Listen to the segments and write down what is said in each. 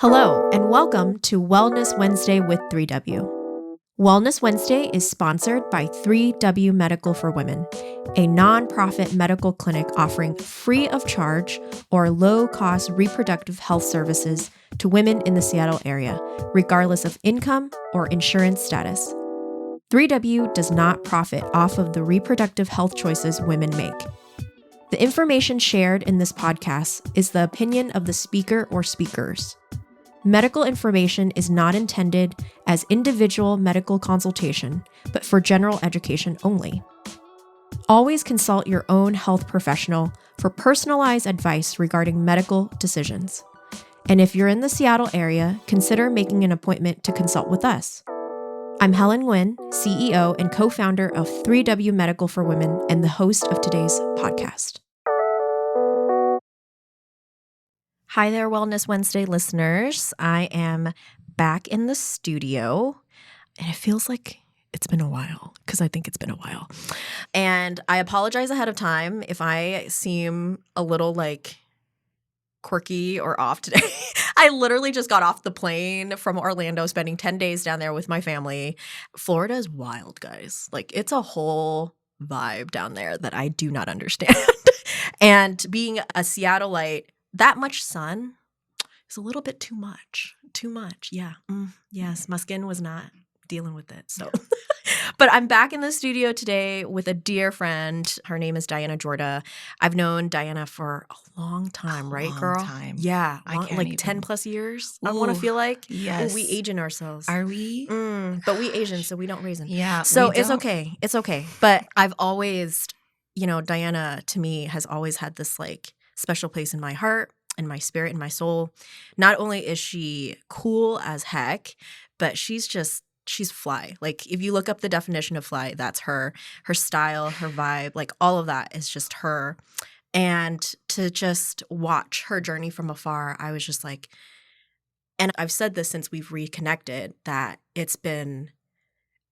Hello, and welcome to Wellness Wednesday with 3W. Wellness Wednesday is sponsored by 3W Medical for Women, a nonprofit medical clinic offering free of charge or low-cost reproductive health services to women in the Seattle area, regardless of income or insurance status. 3W does not profit off of the reproductive health choices women make. The information shared in this podcast is the opinion of the speaker or speakers. Medical information is not intended as individual medical consultation, but for general education only. Always consult your own health professional for personalized advice regarding medical decisions. And if you're in the Seattle area, consider making an appointment to consult with us. I'm Helen Nguyen, CEO and co-founder of 3W Medical for Women and the host of today's podcast. Hi there, Wellness Wednesday listeners. I am back in the studio, and it feels like it's been a while, because I think it's been a while. And I apologize ahead of time if I seem a little quirky or off today. I literally just got off the plane from Orlando, spending 10 days down there with my family. Florida is wild, guys. It's a whole vibe down there that I do not understand. And being a Seattleite, that much sun is a little bit too much. Too much. Yeah. Yes. My skin was not dealing with it. So, but I'm back in the studio today with a dear friend. Her name is Diana Jorda. I've known Diana for a long time, right, girl? Long time. Yeah. I can't even. 10 plus years, I want to feel like. Yes. Ooh, we aging ourselves. Are we? But we Asian, so we don't raisin. Yeah. So it's okay. It's okay. But I've always, Diana to me has always had this special place in my heart and my spirit and my soul. Not only is she cool as heck, but she's fly. If you look up the definition of fly, that's her style, her vibe, all of that is just her. And to just watch her journey from afar, I was just and I've said this since we've reconnected, that it's been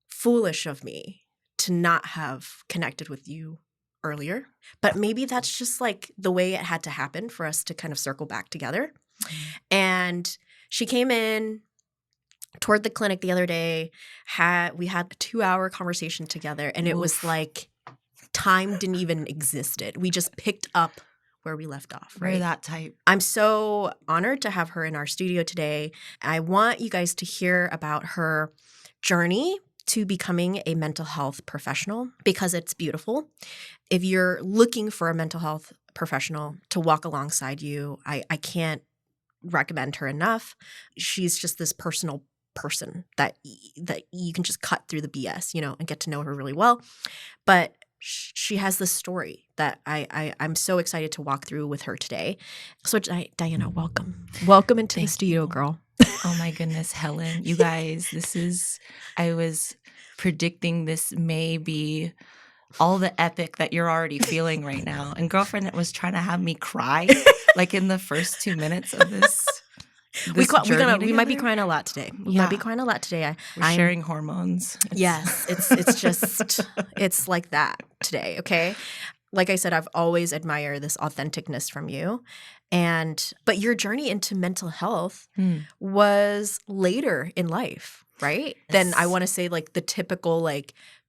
foolish of me to not have connected with you earlier, but maybe that's just the way it had to happen for us to kind of circle back together. And she came in, toured the clinic the other day, we had a 2-hour conversation together, and it was time didn't even existed. We just picked up where we left off, right? We're that type. I'm so honored to have her in our studio today. I want you guys to hear about her journey to becoming a mental health professional, because it's beautiful. If you're looking for a mental health professional to walk alongside you, I can't recommend her enough. She's just this personal person that you can just cut through the BS, and get to know her really well. But she has this story that I'm so excited to walk through with her today. So Diana, welcome. Welcome into the studio, girl. Oh my goodness, Helen. You guys, I was predicting this may be all the epic that you're already feeling right now. And girlfriend was trying to have me cry in the first 2 minutes of this. We might be crying a lot today. Might be crying a lot today. We're sharing hormones. Yes, it's just it's like that today. Okay, like I said, I've always admired this authenticness from you, but your journey into mental health was later in life, right? Yes. Then I want to say the typical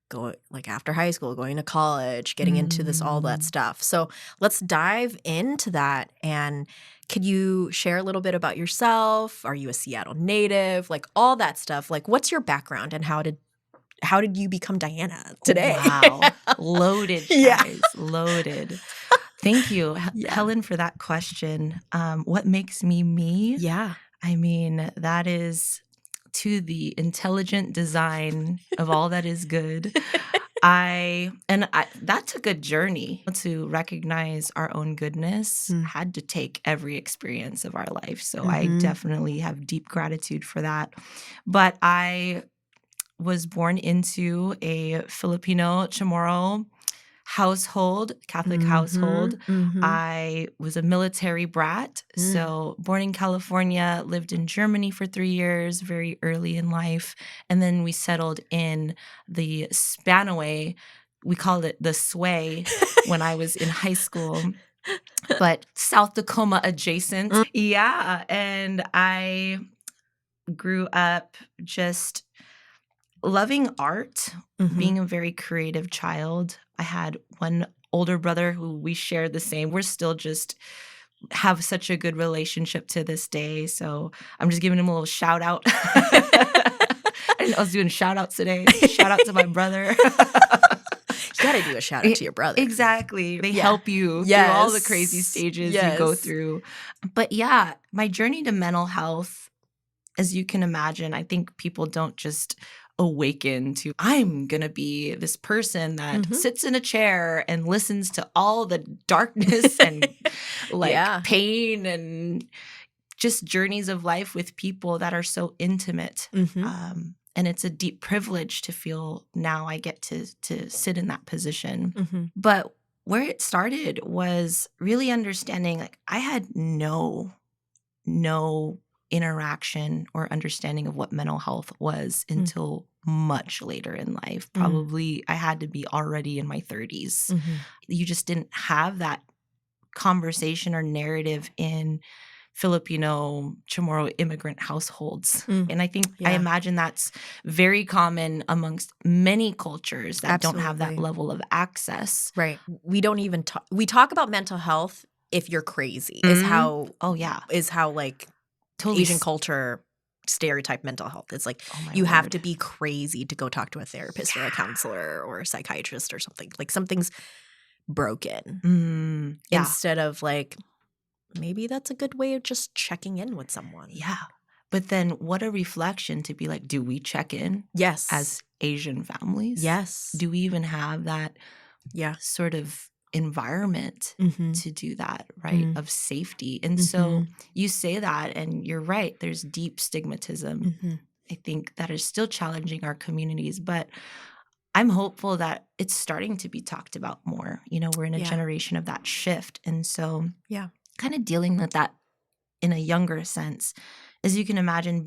going after high school, going to college, getting into all that stuff. So let's dive into that. And could you share a little bit about yourself? Are you a Seattle native? All that stuff. What's your background, and how did you become Diana today? Wow. Loaded, guys. Yeah. Loaded. Thank you, Helen, for that question. What makes me me? Yeah. I mean, that is to the intelligent design of all that is good. That took a journey to recognize our own goodness. Had to take every experience of our life. So I definitely have deep gratitude for that. But I was born into a Filipino-Chamorro household, Catholic household. I was a military brat. So born in California, lived in Germany for 3 years, very early in life. And then we settled in the Spanaway. We called it the Sway when I was in high school. but South Tacoma adjacent. Yeah. And I grew up just loving art, being a very creative child. I had one older brother who we shared the same. We're still just have such a good relationship to this day. So I'm just giving him a little shout out. I didn't know I was doing shout outs today. Shout out to my brother. You got to do a shout out to your brother. Exactly. They help you through all the crazy stages you go through. But yeah, my journey to mental health, as you can imagine, I think people don't just awaken to, I'm going to be this person that sits in a chair and listens to all the darkness and pain and just journeys of life with people that are so intimate. And it's a deep privilege to feel now I get to sit in that position. But where it started was really understanding, like, I had no interaction or understanding of what mental health was until much later in life. Probably I had to be already in my 30s. You just didn't have that conversation or narrative in Filipino-Chamorro immigrant households. And I think, I imagine that's very common amongst many cultures that don't have that level of access. Right. We don't even talk. We talk about mental health if you're crazy is how, like, totally. Asian culture stereotype mental health. It's like, you have to be crazy to go talk to a therapist or a counselor or a psychiatrist or something. Like, something's broken. Instead of like, maybe that's a good way of just checking in with someone. Yeah. But then what a reflection to be like, do we check in? Yes. As Asian families? Yes. Do we even have that sort of environment to do that, right? Of safety. And so you say that and you're right. There's deep stigmatism, I think, that is still challenging our communities. But I'm hopeful that it's starting to be talked about more. You know, we're in a generation of that shift. And so kind of dealing with that in a younger sense, as you can imagine,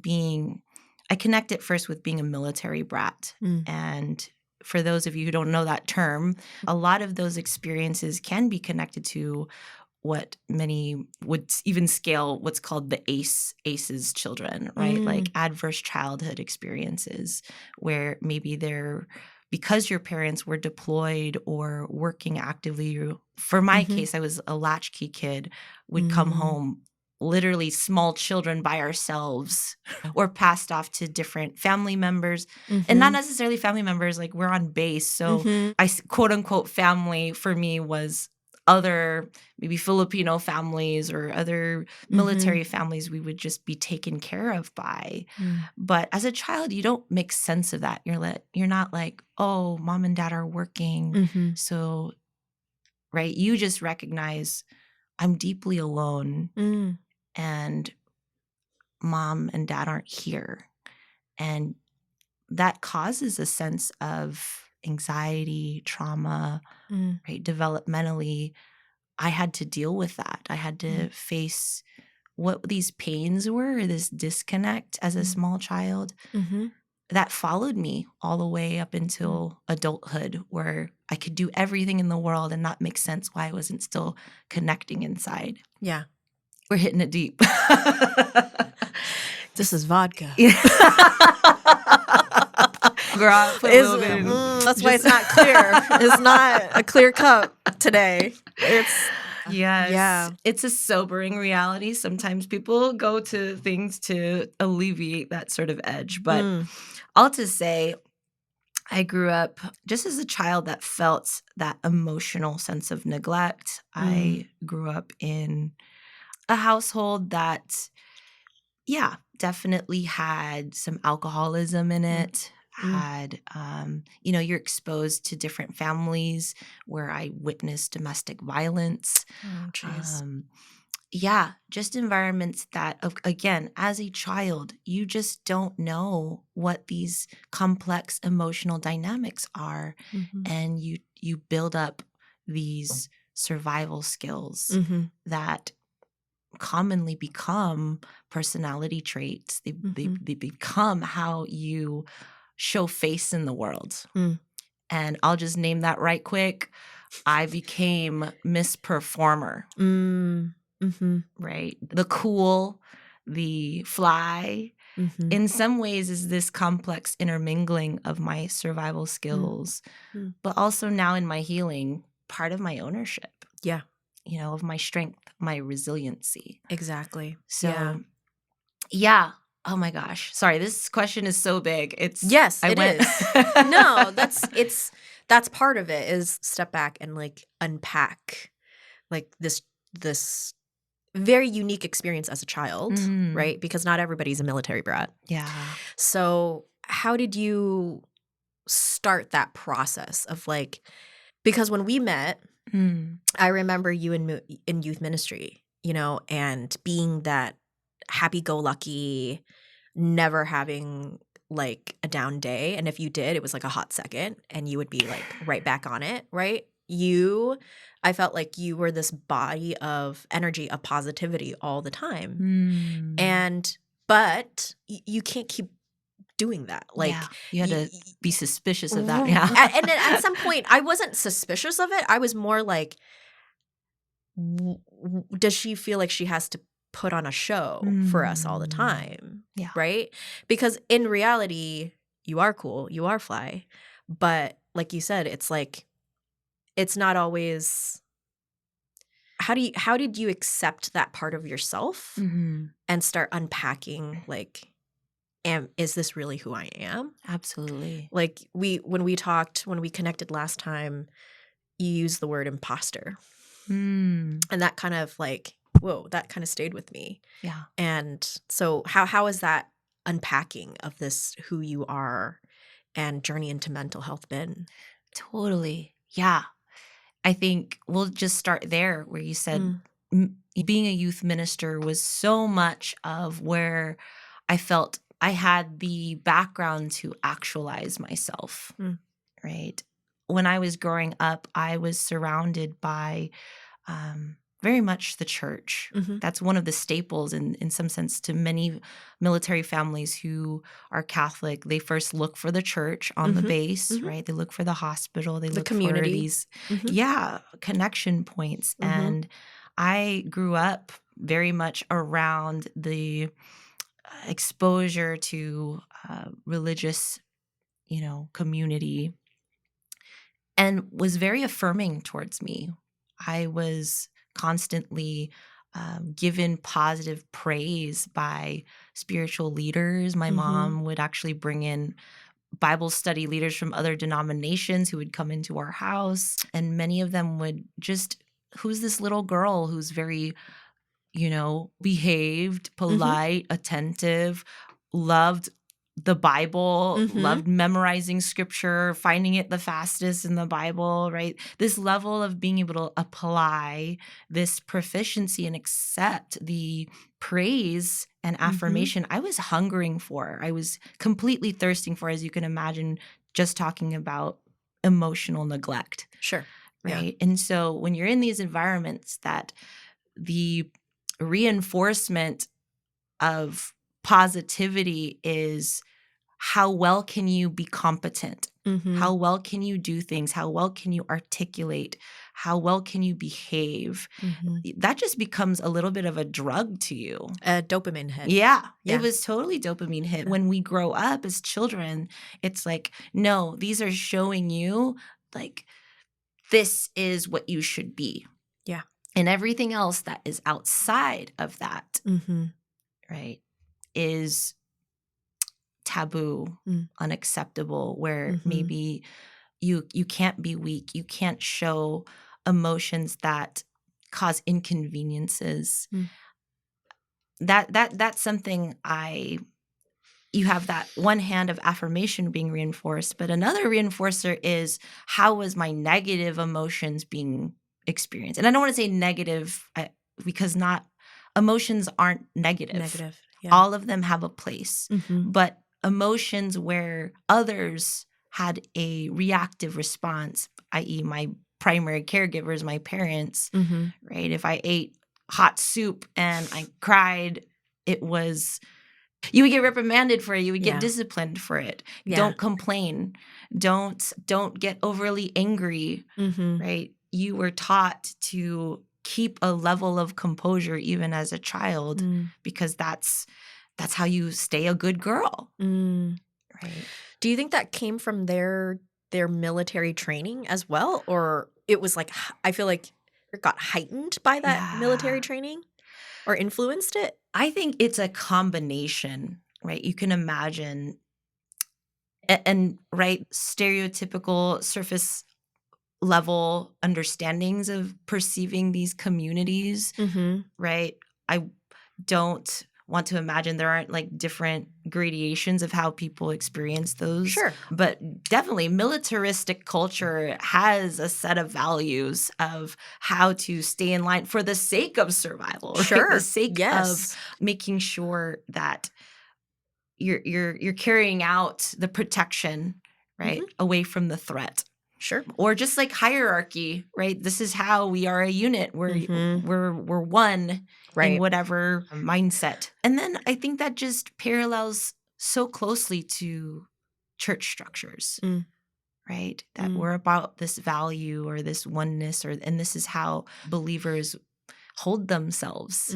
I connect it first with being a military brat. And for those of you who don't know that term, a lot of those experiences can be connected to what many would even scale what's called the ACEs children, right? Like adverse childhood experiences, where maybe because your parents were deployed or working actively. For my case, I was a latchkey kid, would come home, literally small children by ourselves, or passed off to different family members. And not necessarily family members, like, we're on base. So I, quote unquote, family for me was other maybe Filipino families or other military families we would just be taken care of by. But as a child, you don't make sense of that. You're not like, oh, mom and dad are working. So, right, you just recognize I'm deeply alone and mom and dad aren't here. And that causes a sense of anxiety, trauma, right? Developmentally, I had to deal with that. I had to face what these pains were, this disconnect as a small child. That followed me all the way up until adulthood, where I could do everything in the world and not make sense why I wasn't still connecting inside. Yeah. We're hitting it deep. This is vodka. Girl, put a little bit in. That's why it's not clear. It's not a clear cup today. Yes. It's a sobering reality. Sometimes people go to things to alleviate that sort of edge. But all to say, I grew up just as a child that felt that emotional sense of neglect. I grew up in a household that, definitely had some alcoholism in it. Had, you're exposed to different families where I witnessed domestic violence. Oh, jeez. Just environments that, again, as a child, you just don't know what these complex emotional dynamics are. And you build up these survival skills that commonly become personality traits. They become how you show face in the world. And I'll just name that right quick. I became Miss Performer. Right? The cool, the fly. In some ways is this complex intermingling of my survival skills, but also now in my healing, part of my ownership. Yeah. Of my strength, my resiliency. Exactly. So, yeah. Oh my gosh. Sorry, this question is so big. It is. No, that's part of it, is step back and like unpack like this very unique experience as a child, right? Because not everybody's a military brat. Yeah. So how did you start that process of like, because when we met, I remember you in youth ministry, and being that happy-go-lucky, never having like a down day. And if you did, it was like a hot second and you would be like right back on it, right? I felt like you were this body of energy, of positivity all the time. But you can't keep doing that. Like, you had to be suspicious of that. Yeah. And then at some point, I wasn't suspicious of it. I was more like, does she feel like she has to put on a show for us all the time? Yeah. Right? Because in reality, you are cool, you are fly. But like you said, it's like, it's not always. How did you accept that part of yourself and start unpacking, like, is this really who I am? Absolutely. Like when we connected last time, you used the word imposter. And that kind of like, whoa, that kind of stayed with me. Yeah. And so how is that unpacking of this, who you are and journey into mental health been? Totally. Yeah. I think we'll just start there where you said being a youth minister was so much of where I felt I had the background to actualize myself, right? When I was growing up, I was surrounded by very much the church. That's one of the staples in some sense to many military families who are Catholic. They first look for the church on the base, right? They look for the hospital. They look community. For these, connection points. And I grew up very much around the exposure to religious, community, and was very affirming towards me. I was constantly given positive praise by spiritual leaders. My mom would actually bring in Bible study leaders from other denominations who would come into our house, and many of them would just, who's this little girl who's very, behaved, polite, attentive, loved the Bible, loved memorizing scripture, finding it the fastest in the Bible, right? This level of being able to apply this proficiency and accept the praise and affirmation I was hungering for. I was completely thirsting for, as you can imagine, just talking about emotional neglect. Sure. Right. Yeah. And so when you're in these environments that the reinforcement of positivity is how well can you be competent? How well can you do things? How well can you articulate? How well can you behave? That just becomes a little bit of a drug to you. A dopamine hit. Yeah. It was totally dopamine hit. When we grow up as children, it's like, no, these are showing you like this is what you should be. Yeah. And everything else that is outside of that, right, is taboo, unacceptable, where maybe you can't be weak. You can't show emotions that cause inconveniences. That's something you have that one hand of affirmation being reinforced, but another reinforcer is how was my negative emotions being experienced? And I don't want to say negative because emotions aren't negative. Yeah. All of them have a place, but emotions where others had a reactive response, i.e. my primary caregivers, my parents, right? If I ate hot soup and I cried, you would get reprimanded for it. You would get disciplined for it. Don't complain. Don't get overly angry, right? you were taught to keep a level of composure even as a child because that's how you stay a good girl. Right. Do you think that came from their military training as well? Or it was like, I feel like it got heightened by that military training or influenced it? I think it's a combination, right? You can imagine, and right, stereotypical surface level understandings of perceiving these communities, right? I don't want to imagine there aren't like different gradations of how people experience those. Sure. But definitely militaristic culture has a set of values of how to stay in line for the sake of survival, right? Sure. The sake of making sure that you're carrying out the protection, right? Away from the threat. Sure. Or just like hierarchy, right? This is how we are a unit. We're one in whatever mindset. And then I think that just parallels so closely to church structures, right? That we're about this value or this oneness, and this is how believers hold themselves.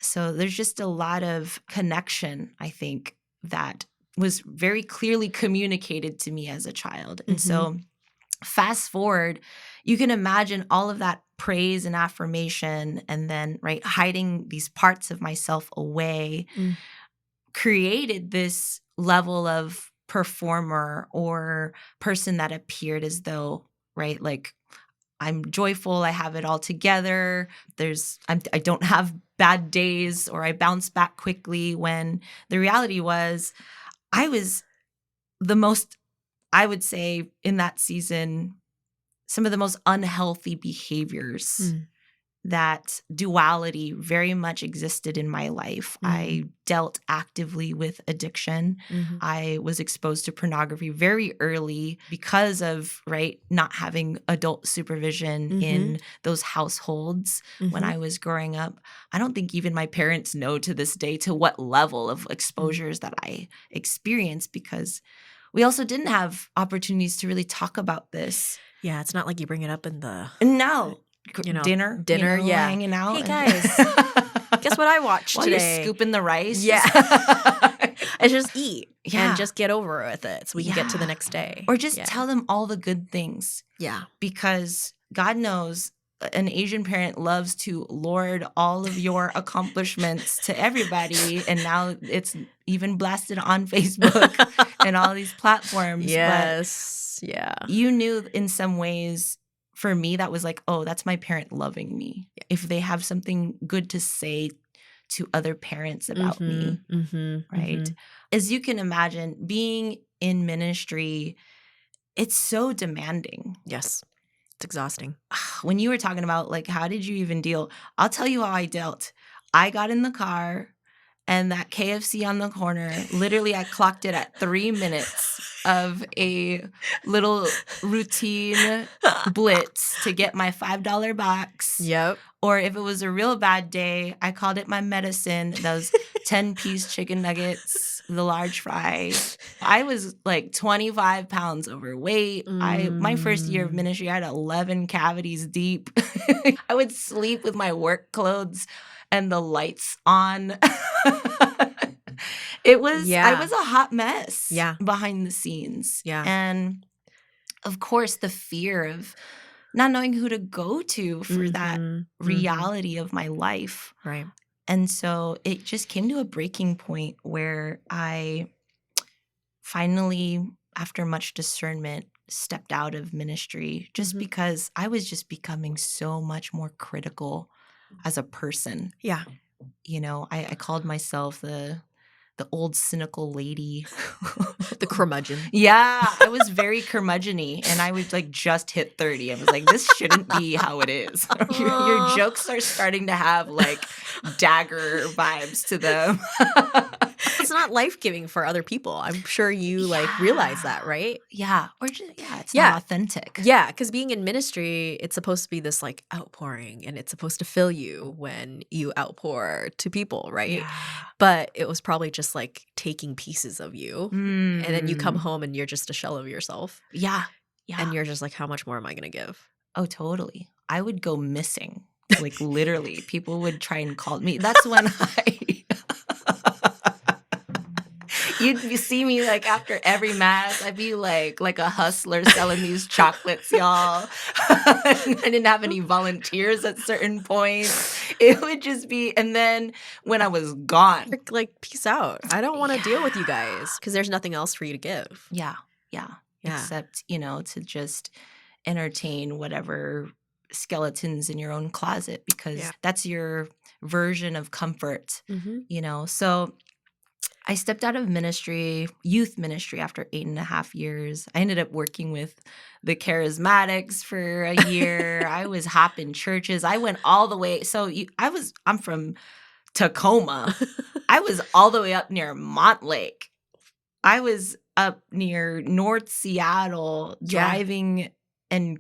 So there's just a lot of connection, I think, that was very clearly communicated to me as a child. And so fast forward, you can imagine all of that praise and affirmation and then, right, hiding these parts of myself away created this level of performer or person that appeared as though, right, like I'm joyful, I have it all together. I don't have bad days, or I bounce back quickly, when the reality was I was the most, I would say in that season, some of the most unhealthy behaviors, that duality very much existed in my life. I dealt actively with addiction. I was exposed to pornography very early because of, right, not having adult supervision in those households when I was growing up. I don't think even my parents know to this day to what level of exposures that I experienced, because we also didn't have opportunities to really talk about this. Yeah, it's not like you bring it up in the dinner, hanging out. Hey guys, guess what I watched while today? You're scooping the rice. Yeah, I just eat and just get over with it, so we can get to the next day, or just tell them all the good things. Yeah, because God knows an Asian parent loves to lord all of your accomplishments to everybody, and now it's even blasted on Facebook and all these platforms. Yes, but you knew in some ways. For me, that was like, oh, that's my parent loving me. If they have something good to say to other parents about me, right? As you can imagine, being in ministry, it's so demanding. Yes, it's exhausting. When you were talking about, like, how did you even deal? I'll tell you how I dealt. I got in the car, and that KFC on the corner, literally I clocked it at 3 minutes of a little routine blitz to get my $5 box. Yep. Or if it was a real bad day, I called it my medicine, those 10-piece chicken nuggets, the large fry. I was like 25 pounds overweight. My first year of ministry, I had 11 cavities deep. I would sleep with my work clothes and the lights on. I was a hot mess behind the scenes. Yeah. And of course, the fear of not knowing who to go to for that reality of my life. Right. And so it just came to a breaking point where I finally, after much discernment, stepped out of ministry just because I was just becoming so much more critical as a person. Yeah. You know, I called myself the old cynical lady. The curmudgeon. Yeah, I was very curmudgeon-y, and I would like just hit 30. I was like, this shouldn't be how it is. Your jokes are starting to have like dagger vibes to them. It's not life-giving for other people. I'm sure you like realize that, right? Yeah. Or just, it's not authentic. Yeah, because being in ministry, it's supposed to be this like outpouring, and it's supposed to fill you when you outpour to people, right? Yeah. But it was probably just like taking pieces of you, and then you come home and you're just a shell of yourself. Yeah. Yeah. And you're just like, how much more am I going to give? Oh, totally. I would go missing. Like literally, people would try and call me. That's when you see me like after every mass, I'd be like a hustler selling these chocolates, y'all. I didn't have any volunteers at certain points. It would just be, and then when I was gone, like peace out. I don't want to deal with you guys because there's nothing else for you to give. Yeah. Except, to just entertain whatever skeletons in your own closet, because that's your version of comfort, So I stepped out of youth ministry, after 8.5 years. I ended up working with the Charismatics for a year. I was hopping churches. I went all the way. So I'm from Tacoma. I was all the way up near Montlake. I was up near North Seattle, driving and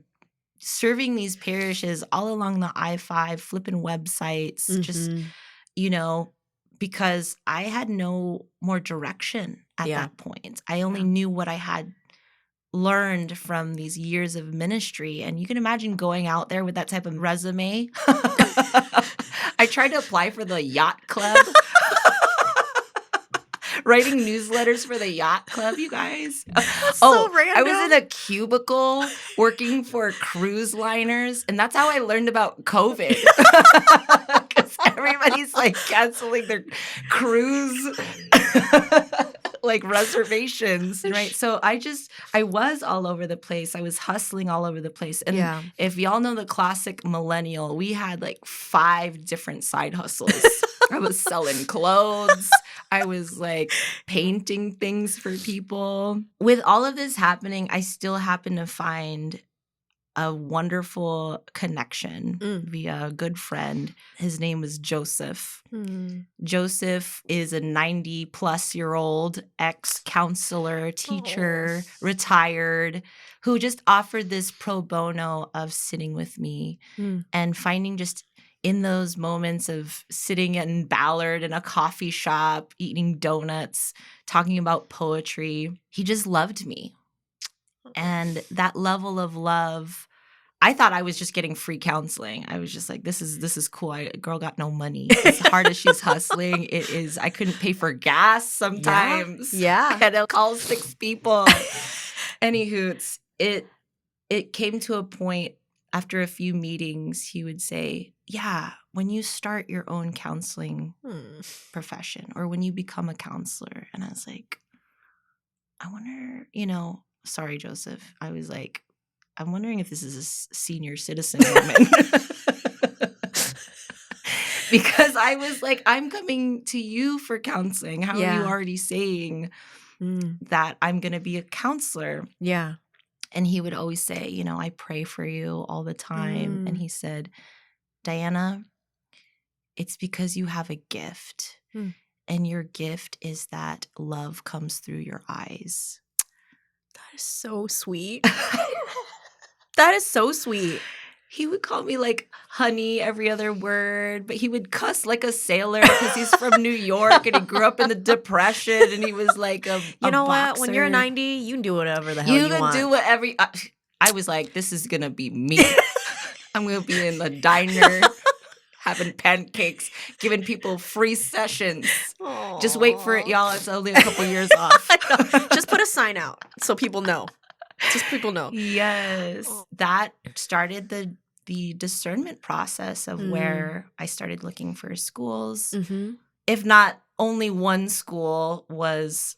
serving these parishes all along the I-5, flipping websites, just, because I had no more direction at that point. I only knew what I had learned from these years of ministry. And you can imagine going out there with that type of resume. I tried to apply for the yacht club. Writing newsletters for the yacht club, you guys. So random. I was in a cubicle working for cruise liners, and that's how I learned about COVID. Because everybody's like canceling their cruise like reservations, right? So I was all over the place. I was hustling all over the place. And if y'all know the classic millennial, we had like 5 different side hustles. I was selling clothes. I was like painting things for people. With all of this happening, I still happen to find a wonderful connection via a good friend. His name was Joseph. Joseph is a 90-plus-year-old ex-counselor, teacher, retired, who just offered this pro bono of sitting with me and finding just in those moments of sitting in Ballard in a coffee shop, eating donuts, talking about poetry, he just loved me. And that level of love, I thought I was just getting free counseling. I was just like, this is cool. Girl got no money. As hard as she's hustling, it is. I couldn't pay for gas sometimes. Yeah. I had to call 6 people. Anywho, it came to a point after a few meetings, he would say, yeah, when you start your own counseling profession or when you become a counselor. And I was like, I wonder, sorry, Joseph. I was like, I'm wondering if this is a senior citizen moment. Because I was like, I'm coming to you for counseling. How are you already saying that I'm going to be a counselor? Yeah. And he would always say, I pray for you all the time. And he said, Diana, it's because you have a gift. And your gift is that love comes through your eyes. That is so sweet. That is so sweet. He would call me like honey every other word, but he would cuss like a sailor because he's from New York and he grew up in the Depression and he was like a what? boxer. When you're 90, you can do whatever the hell you want. You can do whatever. I was like, this is going to be me. I'm going to be in the diner having pancakes, giving people free sessions. Aww. Just wait for it, y'all. It's only a couple years off. Just put a sign out so people know. Just people know. Yes. That started the discernment process of where I started looking for schools. If not, only one school was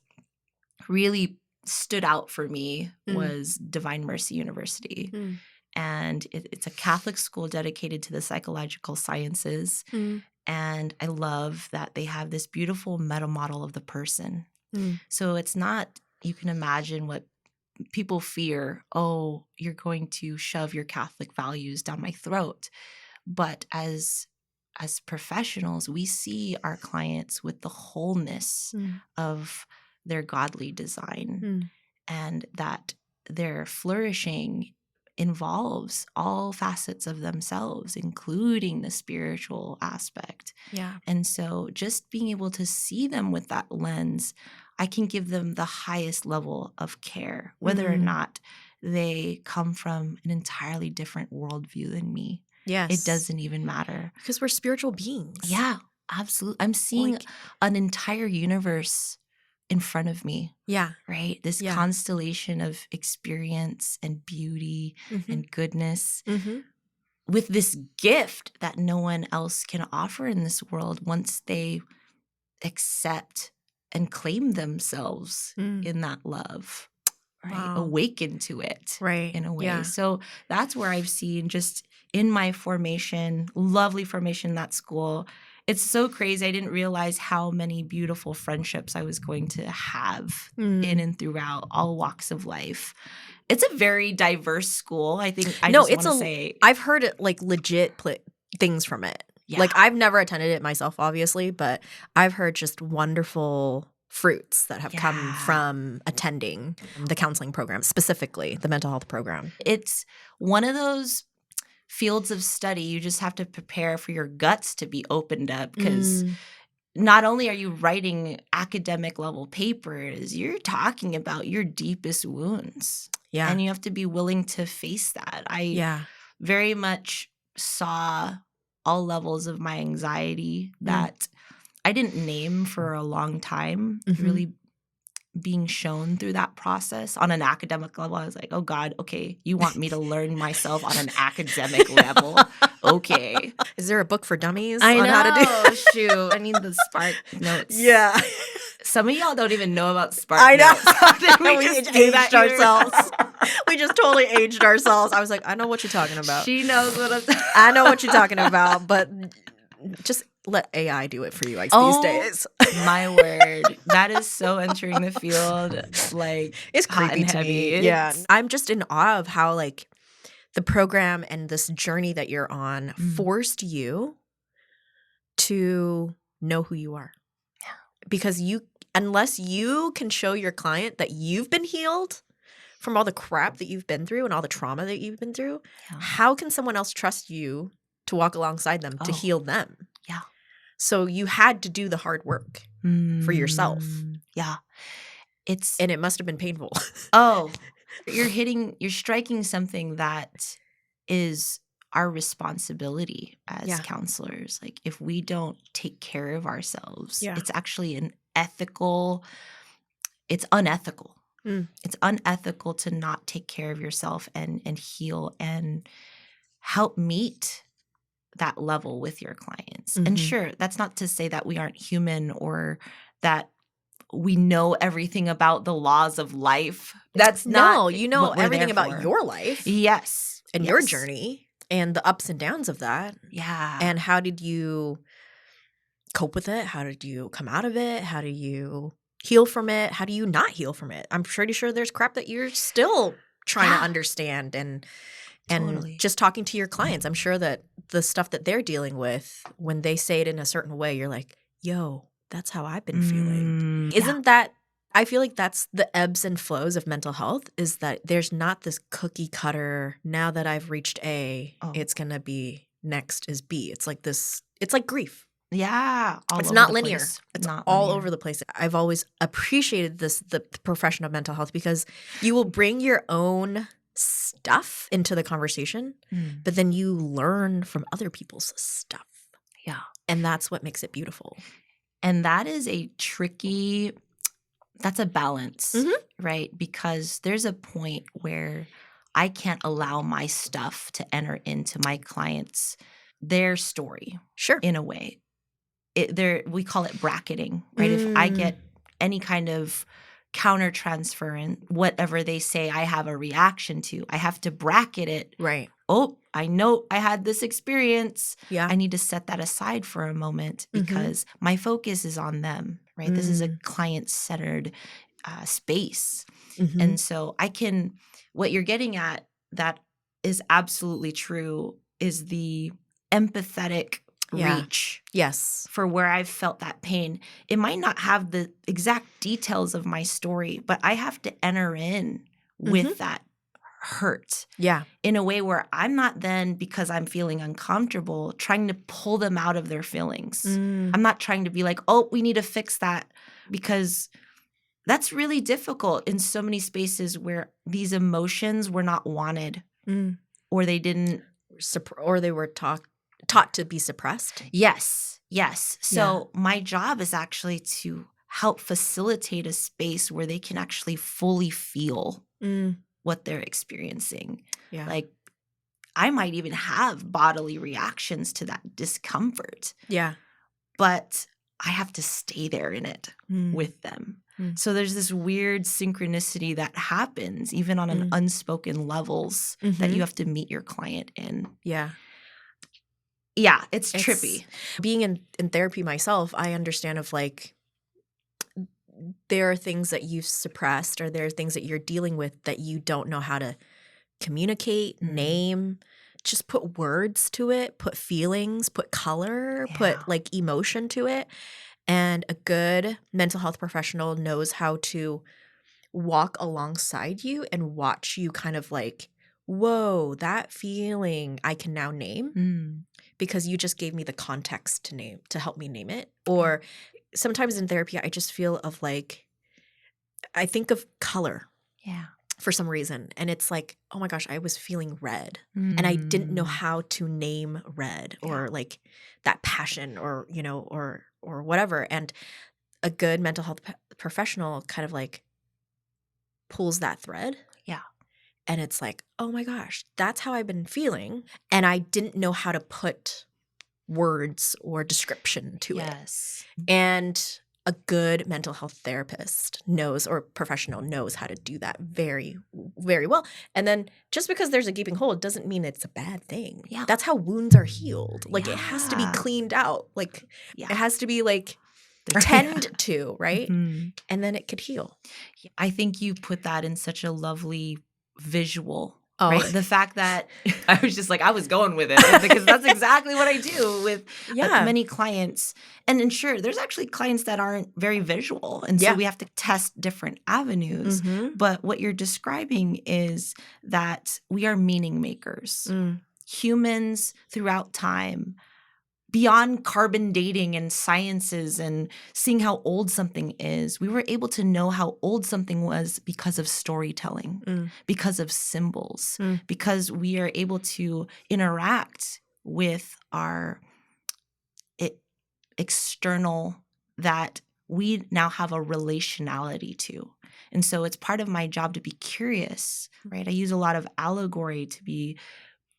really stood out for me was Divine Mercy University. And it's a Catholic school dedicated to the psychological sciences. And I love that they have this beautiful meta model of the person. So it's not, you can imagine what people fear, oh, you're going to shove your Catholic values down my throat. But as professionals, we see our clients with the wholeness of their godly design and that their flourishing involves all facets of themselves, including the spiritual aspect. Yeah. And so just being able to see them with that lens, I can give them the highest level of care, whether or not they come from an entirely different worldview than me. Yes. It doesn't even matter. Because we're spiritual beings. Yeah, absolutely. I'm seeing an entire universe in front of me. Yeah. Right? This constellation of experience and beauty and goodness with this gift that no one else can offer in this world once they accept and claim themselves in that love. Right? Wow. Awaken to it. Right. In a way. Yeah. So that's where I've seen just in my formation, lovely formation in that school. It's so crazy. I didn't realize how many beautiful friendships I was going to have in and throughout all walks of life. It's a very diverse school. I think I've heard it like legit things from it. Yeah. Like I've never attended it myself, obviously, but I've heard just wonderful fruits that have come from attending the counseling program, specifically the mental health program. It's one of those fields of study. You just have to prepare for your guts to be opened up because not only are you writing academic level papers, you're talking about your deepest wounds. Yeah. And you have to be willing to face that. I very much saw all levels of my anxiety that I didn't name for a long time, really being shown through that process on an academic level. I was like, oh God, okay, you want me to learn myself on an academic level? Okay. Is there a book for dummies on how to do Shoot. I need the Spark Notes. Yeah. Some of y'all don't even know about Spark I know. Notes. we just aged ourselves. We just totally aged ourselves. I was like, I know what you're talking about. She knows what I know what you're talking about, but just let AI do it for you these days. My word. That is so entering the field. Like, it's creepy to me. Yeah. I'm just in awe of how like the program and this journey that you're on forced you to know who you are. Yeah. Because unless you can show your client that you've been healed from all the crap that you've been through and all the trauma that you've been through, how can someone else trust you to walk alongside them to heal them? Yeah. So you had to do the hard work for yourself. Yeah. And it must have been painful. You're striking something that is our responsibility as counselors. Like if we don't take care of ourselves, it's actually it's unethical. It's unethical to not take care of yourself and heal and help meet that level with your clients. And sure, that's not to say that we aren't human or that we know everything about the laws of life. That's not you know everything about your life. Yes. And your journey and the ups and downs of that. Yeah. And how did you cope with it? How did you come out of it? How do you heal from it? How do you not heal from it? I'm pretty sure there's crap that you're still trying to understand and just talking to your clients. I'm sure that the stuff that they're dealing with, when they say it in a certain way, you're like, yo, that's how I've been feeling. Isn't that, I feel like that's the ebbs and flows of mental health, is that there's not this cookie cutter, now that I've reached A, it's going to be next is B. It's like this, it's like grief. Yeah. It's not linear. It's not all over the place. I've always appreciated the profession of mental health because you will bring your own stuff into the conversation, but then you learn from other people's stuff. Yeah. And that's what makes it beautiful. And that is that's a balance, right? Because there's a point where I can't allow my stuff to enter into my clients, their story. Sure. In a way. We call it bracketing, right? If I get any kind of counter-transference, whatever they say, I have a reaction to. I have to bracket it. Right. Oh, I know I had this experience. Yeah. I need to set that aside for a moment because my focus is on them, right? This is a client-centered space. And so what you're getting at that is absolutely true is the empathetic reach for where I've felt that pain. It might not have the exact details of my story, but I have to enter in with that hurt in a way where I'm not then, because I'm feeling uncomfortable, trying to pull them out of their feelings. I'm not trying to be like, oh, we need to fix that, because that's really difficult in so many spaces where these emotions were not wanted or they didn't. Or they were taught to be suppressed. Yes. So my job is actually to help facilitate a space where they can actually fully feel what they're experiencing. Yeah. Like I might even have bodily reactions to that discomfort. Yeah. But I have to stay there in it with them. So there's this weird synchronicity that happens even on an unspoken levels that you have to meet your client in. Yeah. Yeah, it's trippy. Being in therapy myself, I understand of like there are things that you've suppressed or there are things that you're dealing with that you don't know how to communicate, name, just put words to it, put feelings, put color, put like emotion to it. And a good mental health professional knows how to walk alongside you and watch you kind of like, whoa, that feeling I can now name because you just gave me the context to help me name it. Or sometimes in therapy, I just feel of like, I think of color. Yeah. For some reason. And it's like, oh my gosh, I was feeling red. And I didn't know how to name red or like that passion or, you know, or whatever. And a good mental health professional kind of like pulls that thread. Yeah. And it's like, oh my gosh, that's how I've been feeling. And I didn't know how to put words or description to it. Yes. And a good mental health therapist knows or professional knows how to do that very, very well. And then just because there's a gaping hole doesn't mean it's a bad thing. Yeah. That's how wounds are healed. Like it has to be cleaned out. Like it has to be like tended to, right? And then it could heal. I think you put that in such a lovely visual. Oh. Right? The fact that I was just like, I was going with it because that's exactly what I do with many clients. And sure, there's actually clients that aren't very visual. And so we have to test different avenues. But what you're describing is that we are meaning makers. Humans throughout time, beyond carbon dating and sciences and seeing how old something is, we were able to know how old something was because of storytelling, because of symbols, because we are able to interact with our external that we now have a relationality to. And so it's part of my job to be curious, right? I use a lot of allegory to be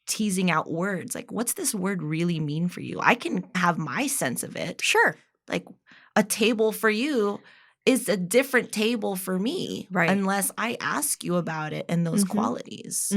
teasing out words. Like, what's this word really mean for you? I can have my sense of it. Sure. Like a table for you is a different table for me. Right. Unless I ask you about it and those qualities.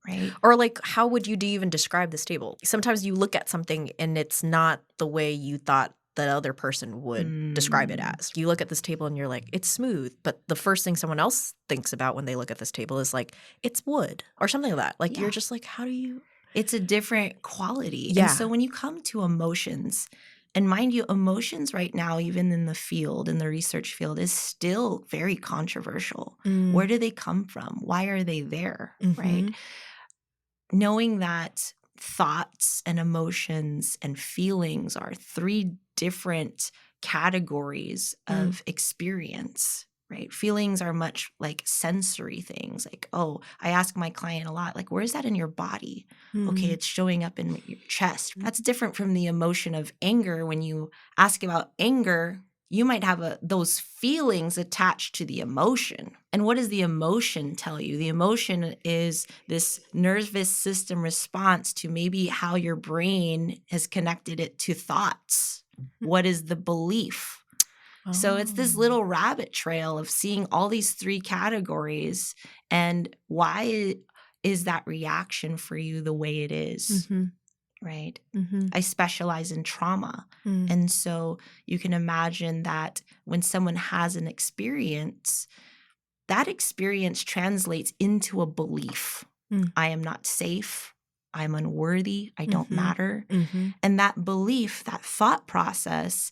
Right. Or like, how would you even describe this table? Sometimes you look at something and it's not the way you thought the other person would describe it as. You look at this table and you're like, it's smooth. But the first thing someone else thinks about when they look at this table is like, it's wood or something like that. Like you're just like, how do you? It's a different quality. Yeah. And so when you come to emotions, and mind you, emotions right now, even in the field, in the research field, is still very controversial. Where do they come from? Why are they there? Right? Knowing that thoughts and emotions and feelings are three different categories of experience. Right? Feelings are much like sensory things. Like, oh, I ask my client a lot, like, where is that in your body? Okay, it's showing up in your chest. That's different from the emotion of anger. When you ask about anger, you might have those feelings attached to the emotion. And what does the emotion tell you? The emotion is this nervous system response to maybe how your brain has connected it to thoughts. What is the belief? So it's this little rabbit trail of seeing all these three categories and why is that reaction for you the way it is, right? I specialize in trauma. And so you can imagine that when someone has an experience, that experience translates into a belief. I am not safe. I'm unworthy. I don't matter. And that belief, that thought process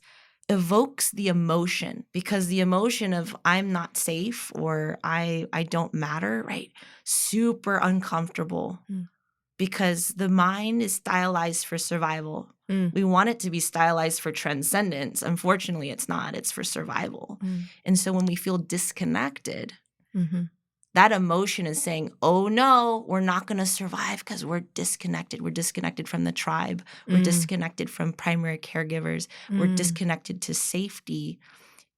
evokes the emotion, because the emotion of I'm not safe or I don't matter, right? Super uncomfortable. because the mind is stylized for survival. We want it to be stylized for transcendence. Unfortunately, it's not. It's for survival. And so when we feel disconnected, that emotion is saying, oh no, we're not going to survive because we're disconnected. We're disconnected from the tribe. We're disconnected from primary caregivers. We're disconnected to safety.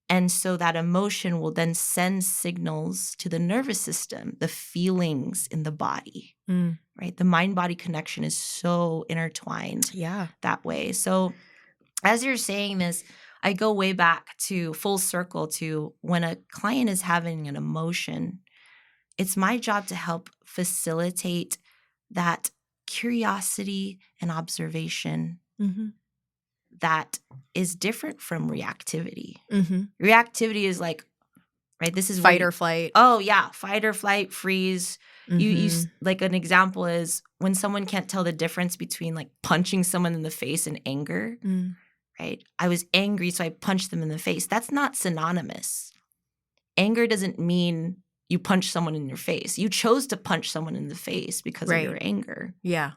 And so that emotion will then send signals to the nervous system, the feelings in the body, right? The mind-body connection is so intertwined that way. So as you're saying this, I go way back to full circle to when a client is having an emotion, it's my job to help facilitate that curiosity and observation that is different from reactivity. Reactivity is like, right, this is fight or flight. Oh, yeah, fight or flight, freeze. You like an example is when someone can't tell the difference between like punching someone in the face and anger, right? I was angry, so I punched them in the face. That's not synonymous. Anger doesn't mean you punch someone in your face. You chose to punch someone in the face because of your anger. Yeah.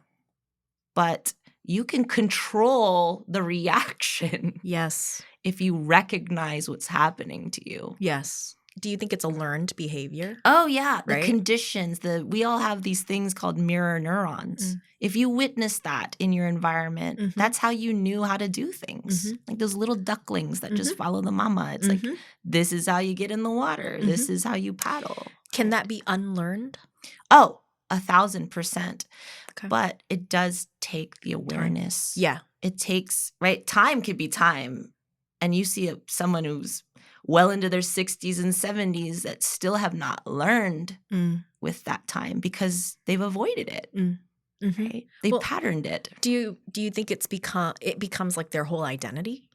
But you can control the reaction. Yes. If you recognize what's happening to you. Yes. Do you think it's a learned behavior? Oh, yeah. The Right? conditions. We all have these things called mirror neurons. If you witness that in your environment, that's how you knew how to do things. Like those little ducklings that just follow the mama. It's like, this is how you get in the water. This is how you paddle. Can that be unlearned? Oh, 1,000%. Okay. But it does take the awareness. Yeah. It takes, right? Time could be time. And you see someone who's well into their 60s and 70s that still have not learned with that time because they've avoided it. Right? They patterned it. Do you think it becomes like their whole identity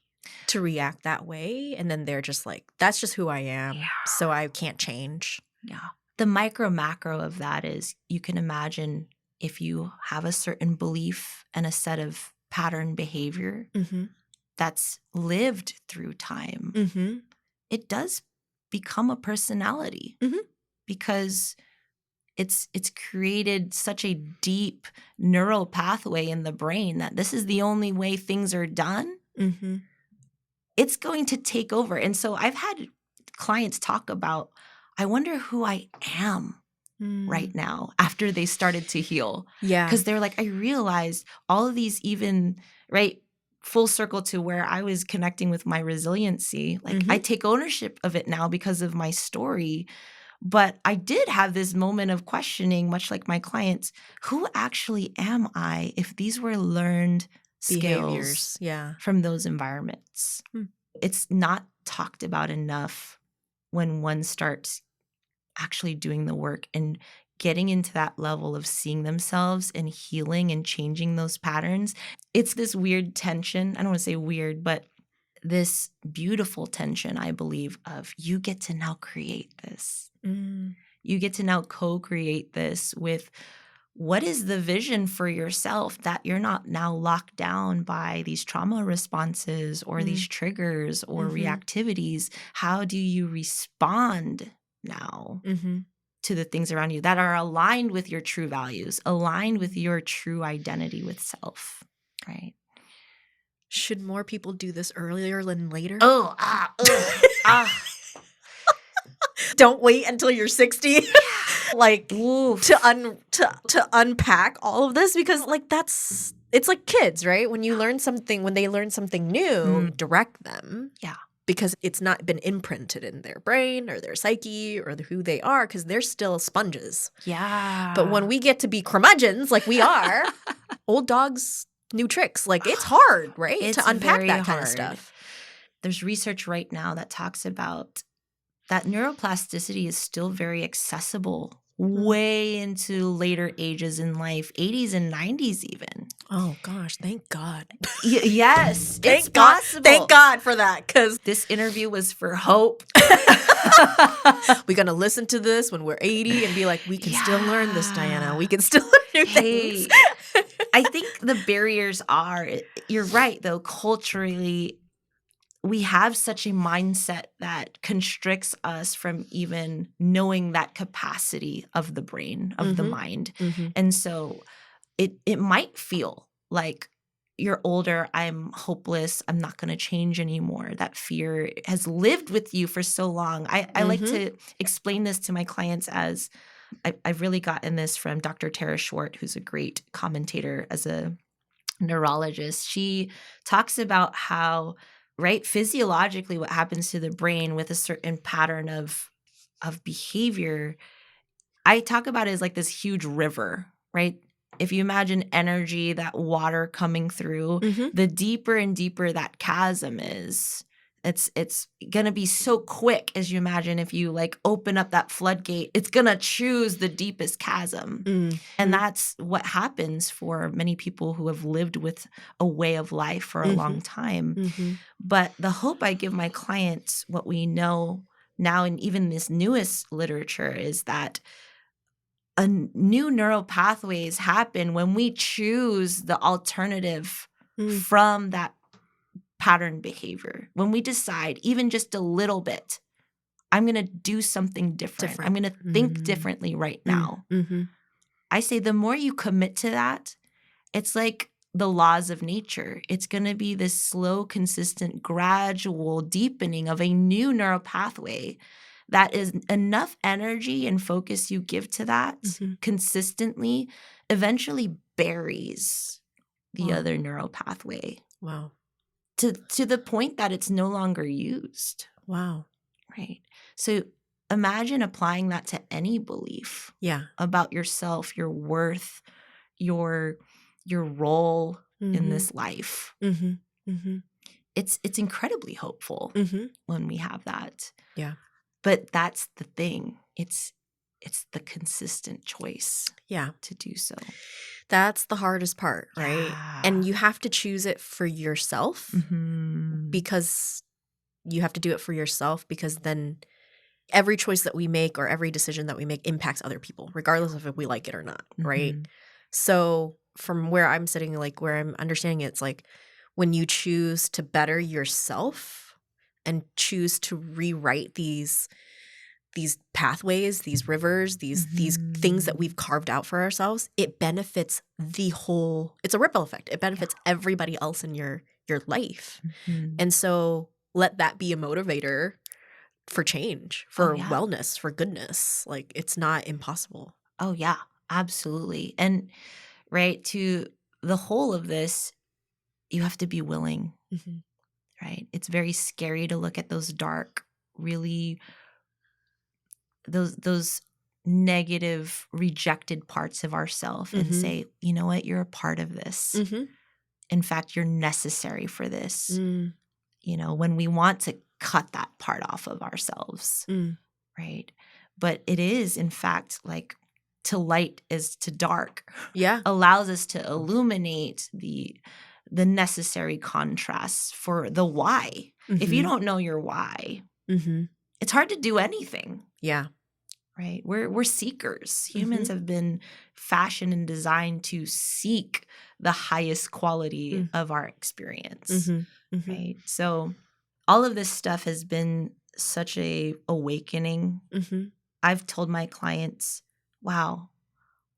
to react that way? And then they're just like, that's just who I am. Yeah. So I can't change. Yeah. The micro macro of that is you can imagine if you have a certain belief and a set of pattern behavior that's lived through time, it does become a personality because it's created such a deep neural pathway in the brain that this is the only way things are done. It's going to take over. And so I've had clients talk about, I wonder who I am right now after they started to heal. Yeah. Because they're like, I realized all of these even, right, full circle to where I was connecting with my resiliency. Like I take ownership of it now because of my story. But I did have this moment of questioning, much like my clients, who actually am I if these were learned skills from those environments? It's not talked about enough when one starts actually doing the work and getting into that level of seeing themselves and healing and changing those patterns. It's this weird tension. I don't want to say weird, but this beautiful tension, I believe, of you get to now create this. You get to now co-create this with what is the vision for yourself that you're not now locked down by these trauma responses or these triggers or reactivities. How do you respond now to the things around you that are aligned with your true values, aligned with your true identity with self, right? Should more people do this earlier than later? Don't wait until you're 60 like to unpack all of this, because like it's like kids, right? When they learn something new, direct them. Yeah. Because it's not been imprinted in their brain or their psyche or who they are, because they're still sponges. Yeah. But when we get to be curmudgeons like we are, old dogs, new tricks. Like it's hard, right? It's to unpack that hard. kind of stuff. There's research right now that talks about that neuroplasticity is still very accessible way into later ages in life, 80s and 90s even. Oh gosh, thank God. Yes, it's possible. Thank God for that, because this interview was for hope. We're going to listen to this when we're 80 and be like, we can still learn this, Diana. We can still learn new things. I think the barriers are, you're right though, culturally, we have such a mindset that constricts us from even knowing that capacity of the brain, of the mind. And so it might feel like you're older, I'm hopeless, I'm not going to change anymore. That fear has lived with you for so long. I like to explain this to my clients as I've really gotten this from Dr. Tara Schwartz, who's a great commentator as a neurologist. She talks about how, right, physiologically what happens to the brain with a certain pattern of behavior, I talk about it as like this huge river, right? If you imagine energy, that water coming through, the deeper and deeper that chasm is, it's going to be so quick as you imagine if you like open up that floodgate, it's going to choose the deepest chasm. And that's what happens for many people who have lived with a way of life for a long time. But the hope I give my clients, what we know now and even this newest literature, is that new neural pathways happen when we choose the alternative from that pattern behavior. When we decide, even just a little bit, I'm going to do something different. I'm going to think differently right now. I say the more you commit to that, it's like the laws of nature. It's going to be this slow, consistent, gradual deepening of a new neural pathway that is enough energy and focus you give to that consistently eventually buries the other neural pathway. Wow. To the point that it's no longer used. Wow. Right. So imagine applying that to any belief about yourself, your worth, your role in this life. It's incredibly hopeful when we have that. Yeah. But that's the thing. It's the consistent choice to do so. That's the hardest part, right? Yeah. And you have to choose it for yourself because you have to do it for yourself, because then every choice that we make or every decision that we make impacts other people, regardless of if we like it or not, right? So from where I'm sitting, like where I'm understanding it, it's like when you choose to better yourself and choose to rewrite these pathways, these rivers, these things that we've carved out for ourselves, it benefits the whole, it's a ripple effect. It benefits everybody else in your life. And so let that be a motivator for change, for wellness, for goodness. Like, it's not impossible. Oh, yeah, absolutely. And right, to the whole of this, you have to be willing, right? It's very scary to look at those dark, really those negative, rejected parts of ourself and say, you know what, you're a part of this. In fact, you're necessary for this. You know, when we want to cut that part off of ourselves, right? But it is, in fact, like to light is to dark. Yeah. Allows us to illuminate the necessary contrasts for the why. If you don't know your why, it's hard to do anything. Yeah. Right? We're seekers. Humans have been fashioned and designed to seek the highest quality of our experience. Right? So all of this stuff has been such a awakening. I've told my clients, wow,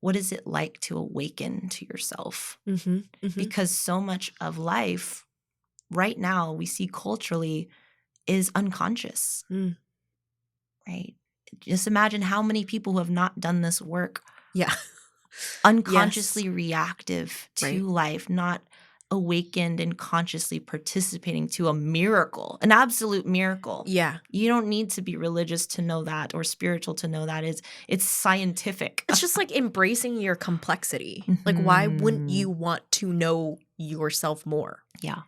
what is it like to awaken to yourself? Because so much of life right now we see culturally is unconscious. Right? Just imagine how many people who have not done this work. Yeah. Unconsciously reactive to life, not awakened and consciously participating to a miracle, an absolute miracle. Yeah. You don't need to be religious to know that or spiritual to know that. It's scientific. It's just like embracing your complexity. Like, why wouldn't you want to know yourself more? Yeah.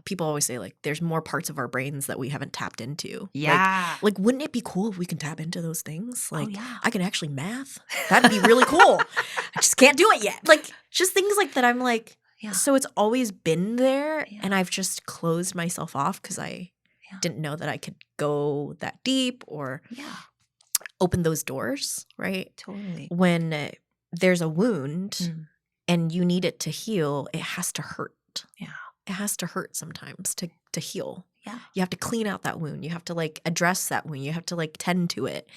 People always say, like, there's more parts of our brains that we haven't tapped into. Yeah. Like wouldn't it be cool if we can tap into those things? Like, I can actually math. That'd That'd be really cool. I just can't do it yet. Like, just things like that. I'm like, so it's always been there, and I've just closed myself off because I didn't know that I could go that deep or open those doors, right? Totally. When there's a wound and you need it to heal, it has to hurt. Yeah. It has to hurt sometimes to heal. Yeah. You have to clean out that wound. You have to like address that wound. You have to like tend to it.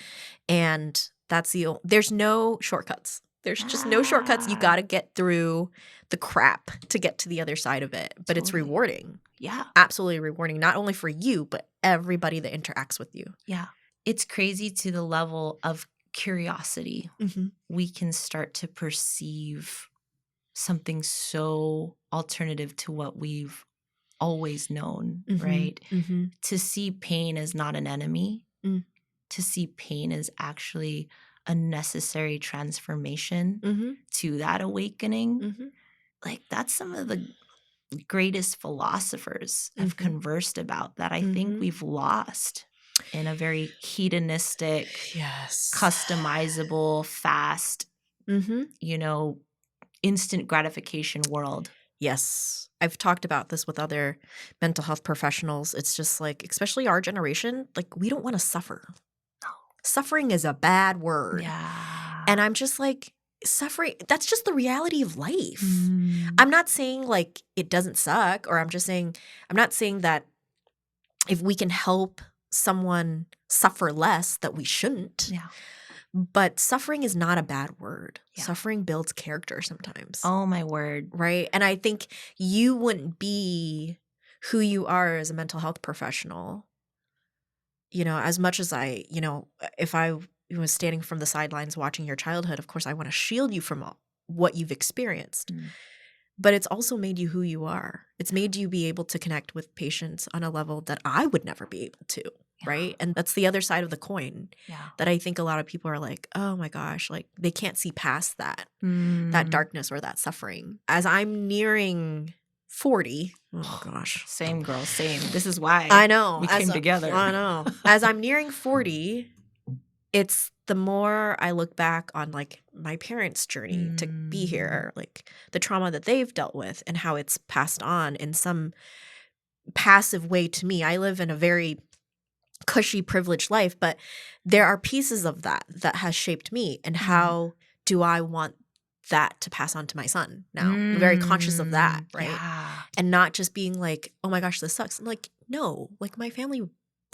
And that's there's no shortcuts. There's just no shortcuts. You got to get through the crap to get to the other side of it. But it's rewarding. Yeah. Absolutely rewarding, not only for you, but everybody that interacts with you. Yeah. It's crazy to the level of curiosity. We can start to perceive something so alternative to what we've always known, right? To see pain as not an enemy, to see pain as actually a necessary transformation to that awakening. Like, that's some of the greatest philosophers have conversed about that I think we've lost in a very hedonistic, customizable, fast, instant gratification world. Yes. I've talked about this with other mental health professionals. It's just like, especially our generation, like, we don't want to suffer. No. Suffering is a bad word. Yeah. And I'm just like, suffering, that's just the reality of life. I'm not saying like it doesn't suck, or I'm not saying that if we can help someone suffer less that we shouldn't. Yeah. But suffering is not a bad word. Yeah. Suffering builds character sometimes. Oh, my word. Right? And I think you wouldn't be who you are as a mental health professional, as much as if I was standing from the sidelines watching your childhood, of course I want to shield you from what you've experienced. But it's also made you who you are. It's made you be able to connect with patients on a level that I would never be able to. Right. And that's the other side of the coin that I think a lot of people are like, oh my gosh, like they can't see past that darkness or that suffering. As I'm nearing 40, oh gosh. Same, girl, same. This is why I know. We came together. I know. As I'm nearing 40, it's the more I look back on like my parents' journey to be here, like the trauma that they've dealt with and how it's passed on in some passive way to me. I live in a very cushy, privileged life, but there are pieces of that has shaped me. And how do I want that to pass on to my son now? I'm very conscious of that, right? Yeah. And not just being like, oh my gosh, this sucks. I'm like, no, like my family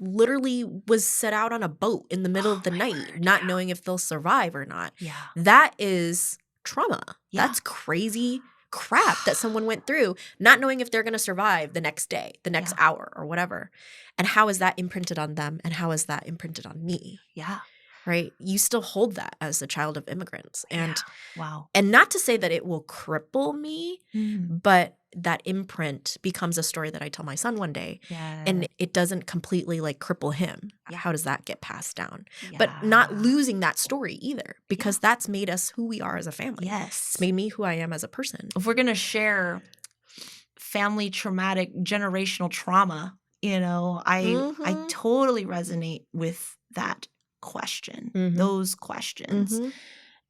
literally was set out on a boat in the middle of the night, not knowing if they'll survive or not. Yeah. That is trauma. Yeah. That's crazy crap that someone went through, not knowing if they're going to survive the next day, the next hour, or whatever. And how is that imprinted on them? And how is that imprinted on me? Yeah. Right? You still hold that as a child of immigrants. And wow. And not to say that it will cripple me, but that imprint becomes a story that I tell my son one day. Yeah. And it doesn't completely like cripple him. Yeah. How does that get passed down? Yeah. But not losing that story either, because that's made us who we are as a family. Yes. It's made me who I am as a person. If we're going to share family traumatic generational trauma, I totally resonate with that question, those questions.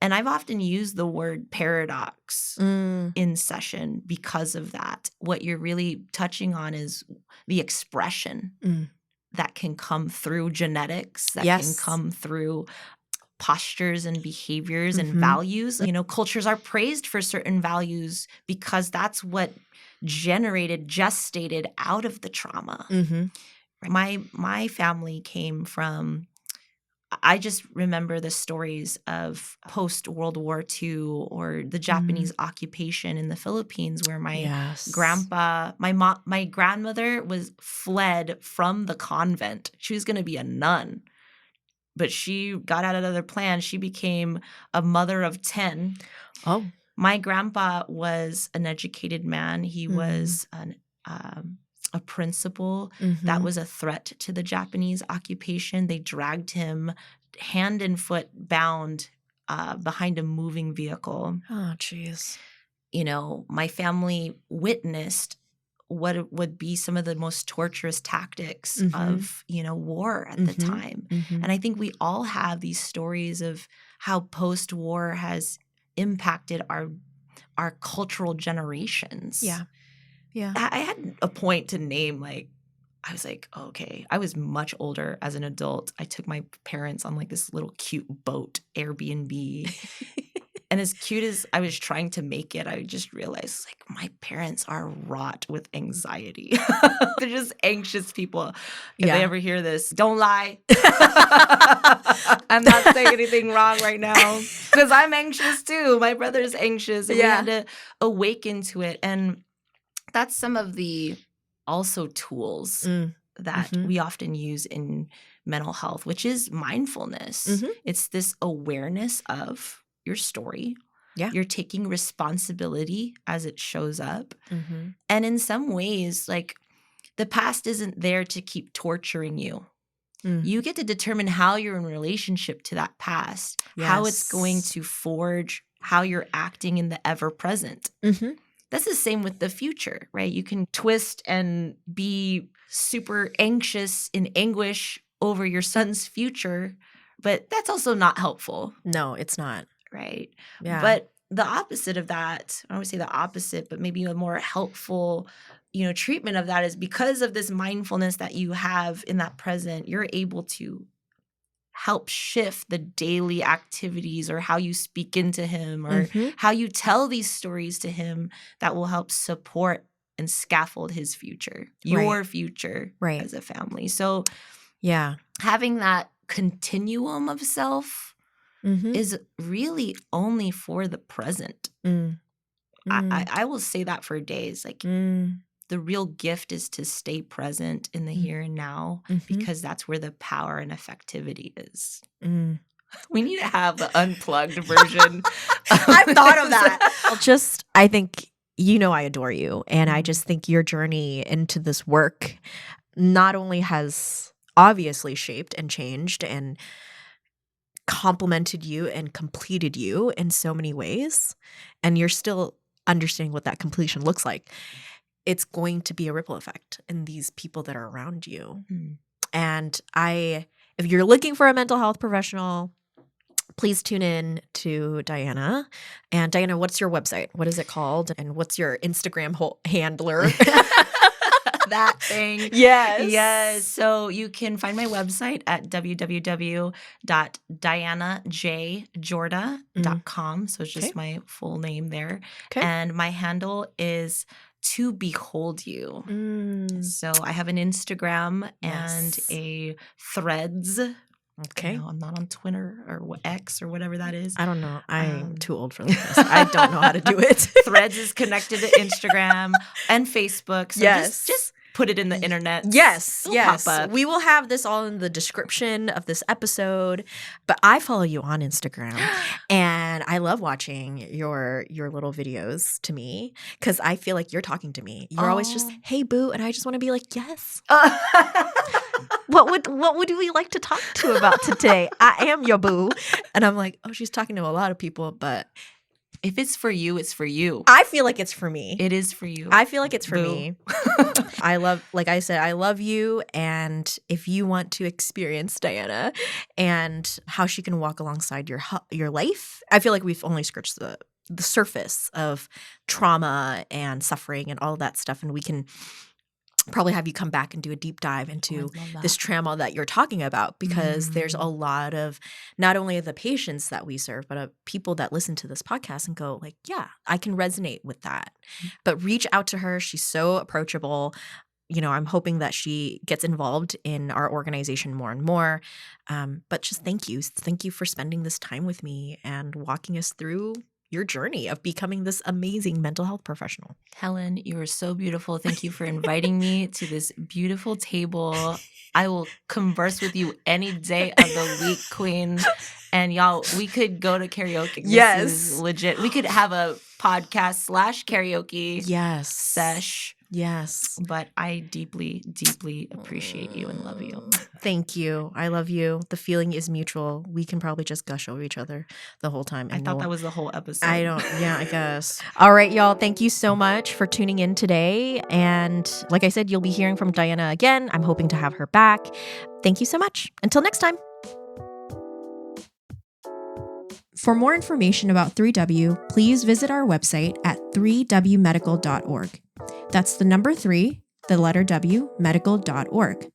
And I've often used the word paradox in session because of that. What you're really touching on is the expression that can come through genetics, that can come through postures and behaviors and values. Cultures are praised for certain values because that's what gestated out of the trauma. My family came from, I just remember the stories of post-World War II or the Japanese occupation in the Philippines, where my my grandmother was fled from the convent. She was going to be a nun, but she got out another plan. She became a mother of 10. Oh. My grandpa was an educated man. He was a principal. That was a threat to the Japanese occupation. They dragged him hand and foot bound behind a moving vehicle. Oh, jeez. My family witnessed what would be some of the most torturous tactics of, war at the time. And I think we all have these stories of how post-war has impacted our cultural generations. Yeah. Yeah. I had a point to name, like, I was like, okay, I was much older as an adult. I took my parents on like this little cute boat, Airbnb. And as cute as I was trying to make it, I just realized like my parents are wrought with anxiety. They're just anxious people. If they ever hear this, don't lie. I'm not saying anything wrong right now because I'm anxious too. My brother's anxious. And we had to awaken to it. And that's some of the also tools that we often use in mental health, which is mindfulness. It's this awareness of your story. Yeah. You're taking responsibility as it shows up. And in some ways, like the past isn't there to keep torturing you. You get to determine how you're in relationship to that past, how it's going to forge how you're acting in the ever present. That's the same with the future, right? You can twist and be super anxious in anguish over your son's future, but that's also not helpful. No, it's not. Right? Yeah. But the opposite of that, I don't want to say the opposite, but maybe a more helpful, treatment of that is because of this mindfulness that you have in that present, you're able to help shift the daily activities or how you speak into him or how you tell these stories to him that will help support and scaffold his future, your future as a family. So having that continuum of self is really only for the present. I will say that for days. Like the real gift is to stay present in the here and now because that's where the power and effectivity is. We need to have the unplugged version. I've thought of that. I think, I adore you. And I just think your journey into this work not only has obviously shaped and changed and complemented you and completed you in so many ways, and you're still understanding what that completion looks like. It's going to be a ripple effect in these people that are around you. And if you're looking for a mental health professional, please tune in to Diana. And Diana, what's your website? What is it called? And what's your Instagram handler? That thing. Yes. So you can find my website at www.dianajorda.com. So it's just my full name there. And my handle is to behold you. So I have an Instagram and a Threads. I'm not on Twitter or X or whatever that is. I don't know. I'm too old for this. I don't know how to do it. Threads is connected to Instagram and Facebook. So just put it in the internet. Yes. Pop up. We will have this all in the description of this episode. But I follow you on Instagram, and I love watching your little videos to me because I feel like you're talking to me. You're always just, hey, boo, and I just want to be like, yes. What would we like to talk to about today? I am your boo. And I'm like, oh, she's talking to a lot of people, but if it's for you, it's for you. I feel like it's for me. It is for you. I feel like it's for me. Like I said, I love you. And if you want to experience Diana and how she can walk alongside your life, I feel like we've only scratched the surface of trauma and suffering and all of that stuff. And we can probably have you come back and do a deep dive into this trauma that you're talking about, because there's a lot of not only the patients that we serve, but people that listen to this podcast and go like, yeah, I can resonate with that. But reach out to her. She's so approachable. I'm hoping that she gets involved in our organization more and more. But just thank you. Thank you for spending this time with me and walking us through your journey of becoming this amazing mental health professional. Helen, you are so beautiful. Thank you for inviting me to this beautiful table. I will converse with you any day of the week, queen. And y'all, we could go to karaoke. This is legit. We could have a podcast / karaoke sesh. Yes. But I deeply, deeply appreciate you and love you. Thank you. I love you. The feeling is mutual. We can probably just gush over each other the whole time. I thought that was the whole episode. I guess. All right, y'all. Thank you so much for tuning in today. And like I said, you'll be hearing from Diana again. I'm hoping to have her back. Thank you so much. Until next time. For more information about 3W, please visit our website at 3wmedical.org. That's the number 3, the letter W, medical.org.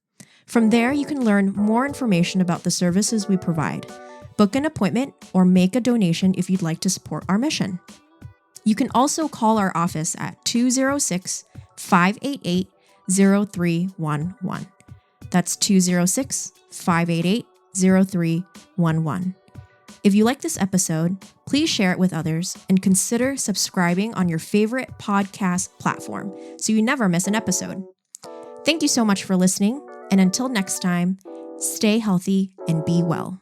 From there, you can learn more information about the services we provide. book an appointment, or make a donation if you'd like to support our mission. You can also call our office at 206-588-0311. That's 206-588-0311. If you like this episode, please share it with others and consider subscribing on your favorite podcast platform so you never miss an episode. Thank you so much for listening, and until next time, stay healthy and be well.